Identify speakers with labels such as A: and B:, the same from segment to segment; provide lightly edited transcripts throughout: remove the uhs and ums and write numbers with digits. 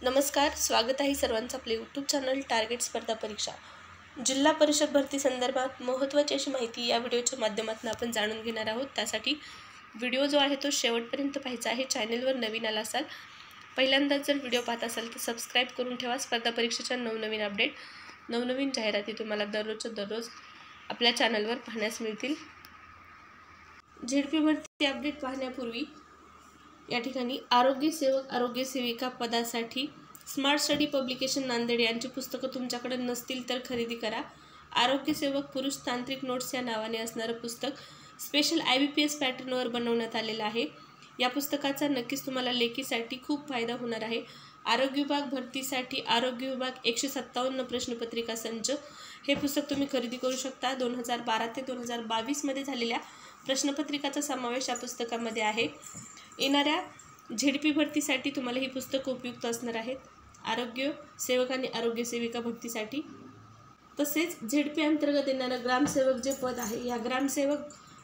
A: नमस्कार, स्वागत आहे सर्वांचं आपले यूट्यूब चॅनल टार्गेट स्पर्धा परीक्षा. जिल्हा परिषद भरती संदर्भात महत्त्वाची अशी माहिती या व्हिडिओच्या माध्यमातून आपण जाणून घेणार आहोत. त्यासाठी व्हिडिओ जो आहे तो शेवटपर्यंत पाहायचा आहे. चॅनलवर नवीन आला असाल, पहिल्यांदाच जर व्हिडिओ पाहत असाल तर सबस्क्राईब करून ठेवा. स्पर्धा परीक्षेच्या नवनवीन अपडेट, नवनवीन जाहिराती तुम्हाला दररोज आपल्या चॅनलवर पाहण्यास मिळतील. झेडपी भरती अपडेट पाहण्यापूर्वी या ठिकाणी आरोग्य सेवक आरोग्य सेविका पदासाठी स्मार्ट स्टडी पब्लिकेशन नांदेड यांची पुस्तकं तुमच्याकडे नसतील तर खरेदी करा. आरोग्य सेवक पुरुष तांत्रिक नोट्स या नावाने असणारं पुस्तक स्पेशल IBPS पॅटर्नवर बनवण्यात आलेलं आहे. या पुस्तकाचा नक्कीच तुम्हाला लेखीसाठी खूप फायदा होणार आहे. आरोग्य विभाग भरतीसाठी आरोग्य विभाग 157 प्रश्नपत्रिका संच हे पुस्तक तुम्ही खरेदी करू शकता. 2012 ते 2022 मध्ये झालेल्या प्रश्नपत्रिकाचा समावेश या पुस्तकामध्ये आहे. येणाऱ्या झेडपी भरतीसाठी तुम्हाला ही पुस्तकं उपयुक्त असणार आहेत. आरोग्य सेवक आणि आरोग्य सेविका भरतीसाठी. तसेच झेडपी अंतर्गत येणारं ग्रामसेवक जे पद आहे, या ग्रामसेवक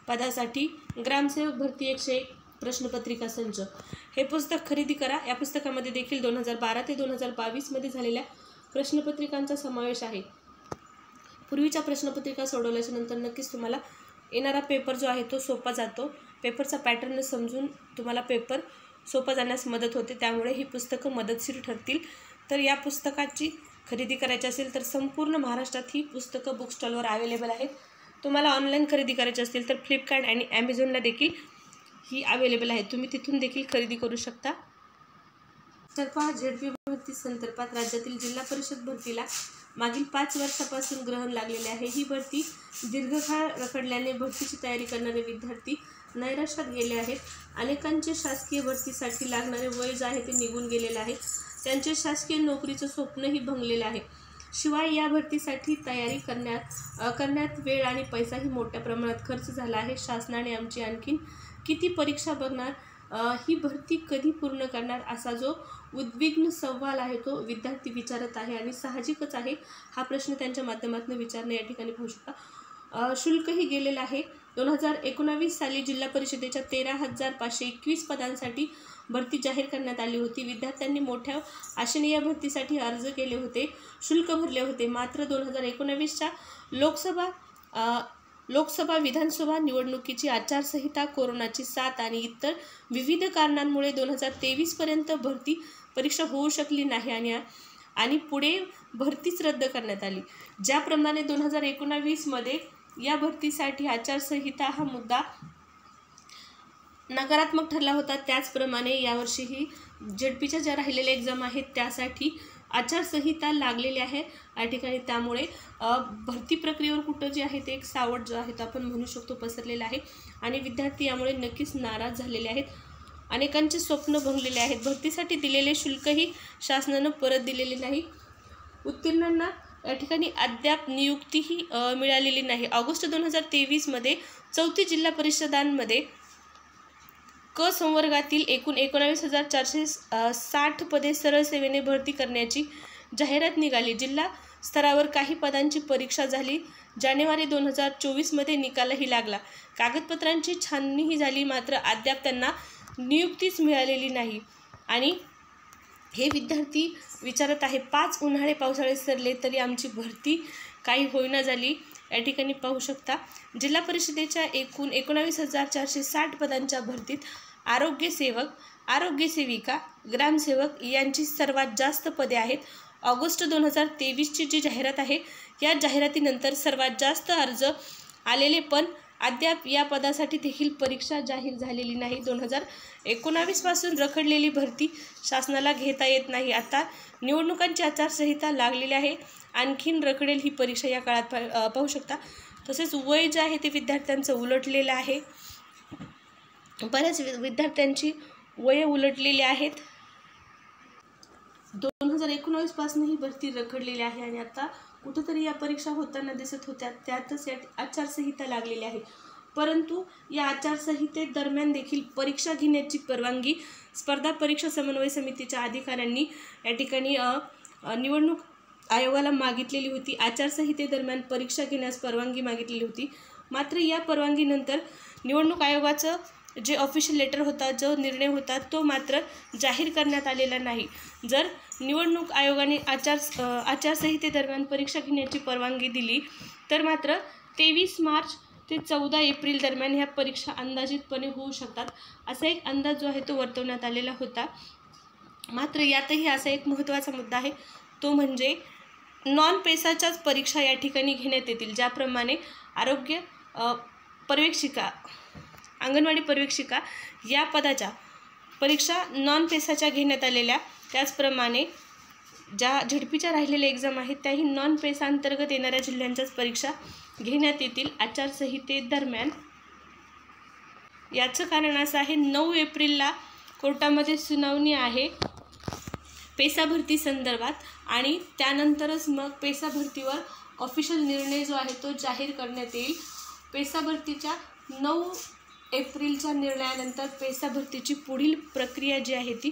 A: पदासाठी ग्रामसेवक भरती 101 प्रश्नपत्रिका संच हे पुस्तक खरेदी करा. या पुस्तकामध्ये देखील 2012 ते 2022 मध्ये झालेल्या प्रश्नपत्रिकांचा समावेश आहे. पूर्वीच्या प्रश्नपत्रिका सोडवल्याच्या नंतर नक्कीच तुम्हाला येणारा पेपर जो आहे तो सोपा जातो. पेपरचा पॅटर्न समजून तुम्हाला पेपर सोपा जाण्यास मदत होते. त्यामुळे ही पुस्तकं मदतशीर ठरतील. तर या पुस्तकाची खरेदी करायची असेल तर संपूर्ण महाराष्ट्रात ही पुस्तकं बुक स्टॉलवर अवेलेबल आहेत. तुम्हाला ऑनलाईन खरेदी करायची असतील तर फ्लिपकार्ट आणि ॲमेझॉनला देखील ही अवेलेबल आहे. तुम्ही तिथून देखील खरेदी करू शकता. तर पहा, झेडपी भरती संदर्भात राज्यातील जिल्हा परिषद भरतीला मागील 5 वर्षापासून ग्रहण लागलेले आहे. ही भरती दीर्घकाळ रखडल्याने भरतीची तयारी करणारे विद्यार्थी नैराश्यात गेले आहेत. अनेकांचे शासकीय भरतीसाठी लागणारे वय जे आहे ते निघून गेलेले आहे. त्यांचे शासकीय नोकरीचं स्वप्नही भंगलेलं आहे. शिवाय या भरतीसाठी तयारी करण्यात वेळ आणि पैसाही मोठ्या प्रमाणात खर्च झाला आहे. शासनाने आमची आणखीन किती परीक्षा बघणार, ही भरती कधी पूर्ण करणार, असा जो उद्विग्न सवाल आहे तो विद्यार्थी विचारत आहे. आणि साहजिकच आहे, हा प्रश्न त्यांच्या माध्यमातून विचारणं या ठिकाणी पाहू शकता. शुल्कही गेलेलं आहे. 2019 साली जिल्हा परिषदेच्या 13,521 पदांसाठी भरती जाहीर करण्यात आली होती. विद्यार्थ्यांनी मोठ्या आशेने या भरतीसाठी अर्ज केले होते, शुल्क भरले होते. मात्र 2019च्या लोकसभा विधानसभा निवडणुकीची आचारसंहिता, कोरोनाची साथ आणि इतर विविध कारणांमुळे 2023 पर्यंत भरती परीक्षा होऊ शकली नाही आणि पुढे भरतीच रद्द करण्यात आली. ज्याप्रमाणे 2019 मध्ये या भरतीसाठी आचारसंहिता हा मुद्दा नकारात्मक ठरला होता, त्याचप्रमाणे यावर्षीही झेडपीच्या ज्या राहिलेल्या एक्झाम आहेत त्यासाठी आचारसंहिता लागलेली आहे या ठिकाणी. त्यामुळे भरती प्रक्रियेवर कुठं जे आहे ते एक सावट जो आहे तो आपण म्हणू शकतो पसरलेला आहे आणि विद्यार्थी यामुळे नक्कीच नाराज झालेले आहेत. अनेकांचे स्वप्न भंगलेले आहेत. भरतीसाठी दिलेले शुल्कही शासनानं परत दिलेले नाही. उत्तीर्णांना या ठिकाणी अद्याप नियुक्तीही मिळालेली नाही. ऑगस्ट 2023 मध्ये 34 जिल्हा परिषदांमध्ये क संवर्गातील एकूण 19,460 पदे सरळ सेवेने भरती करण्याची जाहिरात निघाली. जिल्हा स्तरावर काही पदांची परीक्षा झाली. जानेवारी 2024 मध्ये निकालही लागला. कागदपत्रांची छाननीही झाली. मात्र अद्याप त्यांना नियुक्तीच मिळालेली नाही. आणि हे विद्यार्थी विचारत आहे, 5 उन्हाळे पावसाळे सरले तरी आमची भरती काही होईना झाली. या ठिकाणी पाहू शकता, जिल्हा परिषदेच्या एकूण 19,460 पदांच्या भरतीत आरोग्य सेवक, आरोग्य सेविका, ग्रामसेवक यांची सर्वात जास्त पदे आहेत. ऑगस्ट 2023ची जी जाहिरात आहे, या जाहिरातीनंतर सर्वात जास्त अर्ज आलेले, पण अद्याप या पदासाठी देखील परीक्षा जाहीर झालेली नाही. 2019 पासून रखडलेली भरती शासनाला घेता येत नाही. आता निवडणुकांची आचारसंहिता लागलेली आहे, आणखीन रखडेल ही परीक्षा या काळात पाहू शकता. तसेच वय जे आहे ते विद्यार्थ्यांचं उलटलेलं आहे. बऱ्याच विद्यार्थ्यांची वय उलटलेली आहेत. 2019 पासून ही भरती रखडलेली आहे आणि आता कुठंतरी या परीक्षा होताना दिसत होत्या. त्यातच या आचारसंहिता लागलेली आहे. परंतु या आचारसंहिते दरम्यान देखील परीक्षा घेण्याची परवानगी स्पर्धा परीक्षा समन्वय समितीच्या अधिकाऱ्यांनी या ठिकाणी निवडणूक आयोगाला मागितलेली होती. आचारसंहितेदरम्यान परीक्षा घेण्यास परवानगी मागितलेली होती. मात्र या परवानगीनंतर निवडणूक आयोगाचं जे ऑफिशियल लेटर होता, जो निर्णय होता, तो मात्र जाहीर करण्यात आलेला नाही. जर निवडणूक आयोगाने आचारसंहितेदरम्यान परीक्षा घेण्याची परवानगी दिली तर मात्र 23 मार्च ते 14 एप्रिल दरम्यान ह्या परीक्षा अंदाजितपणे होऊ शकतात, असा एक अंदाज जो आहे तो वर्तवण्यात आलेला होता. मात्र यातही असा एक महत्त्वाचा मुद्दा आहे, तो म्हणजे नॉन पेसाच्याच परीक्षा या ठिकाणी घेण्यात येतील. ज्याप्रमाणे आरोग्य पर्यवेक्षिका, अंगणवाडी पर्यवेक्षिका या पदाच्या परीक्षा नॉन पेसाच्या घेण्यात आलेल्या, त्याचप्रमाणे ज्या झडपीच्या राहिलेल्या एक्झाम आहेत त्याही नॉन पेसा अंतर्गत येणाऱ्या जिल्ह्यांच्याच परीक्षा घेण्यात येतील आचारसंहितेदरम्यान. याचं कारण असं आहे, 9 एप्रिलला कोर्टामध्ये सुनावणी आहे पेसा भरती संदर्भात आणि त्यानंतरच मग पेसा भरतीवर ऑफिशियल निर्णय जो आहे तो जाहीर करण्यात येईल. पेसा भरतीच्या 9 एप्रिलच्या निर्णयानंतर पेसा भरतीची पुढील प्रक्रिया जी आहे ती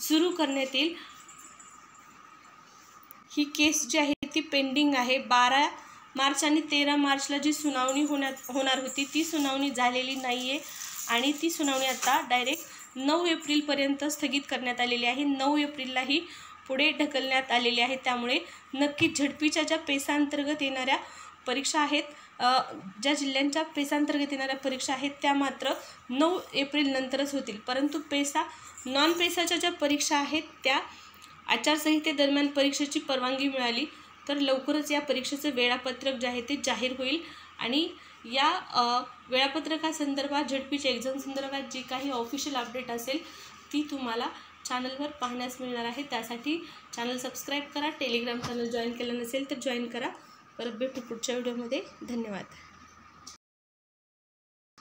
A: सुरू करण्यात येईल. ही केस जी आहे ती पेंडिंग आहे. 12 मार्च आणि 13 मार्चला जी सुनावणी होणार होती ती सुनावणी झालेली नाही आहे आणि ती सुनावणी आता डायरेक्ट 9 एप्रिलपर्यंत स्थगित करण्यात आलेली आहे. 9 एप्रिललाही पुढे ढकलण्यात आलेली आहे. त्यामुळे नक्कीच झडपीच्या ज्या पेसांतर्गत येणाऱ्या परीक्षा आहेत, ज्या जिल्ह्यांच्या पेसांतर्गत येणाऱ्या परीक्षा आहेत त्या मात्र 9 एप्रिल नंतरच होतील. परंतु नॉन पेसाच्या ज्या परीक्षा आहेत त्या आचारसंहितेदरम्यान परीक्षेची परवानगी मिळाली तर लवकरच या परीक्षेचं वेळापत्रक जे आहे ते जाहीर होईल आणि या वेळापत्रकासंदर्भात, झडपीच्या एक्झाम संदर्भात जी काही ऑफिशियल अपडेट असेल ती तुम्हाला चॅनलवर पाहण्यास मिळणार आहे. त्यासाठी चॅनल सबस्क्राईब करा, टेलिग्राम चॅनल जॉईन केलं नसेल तर जॉईन करा. परत भेटू पुढच्या व्हिडिओमध्ये. धन्यवाद.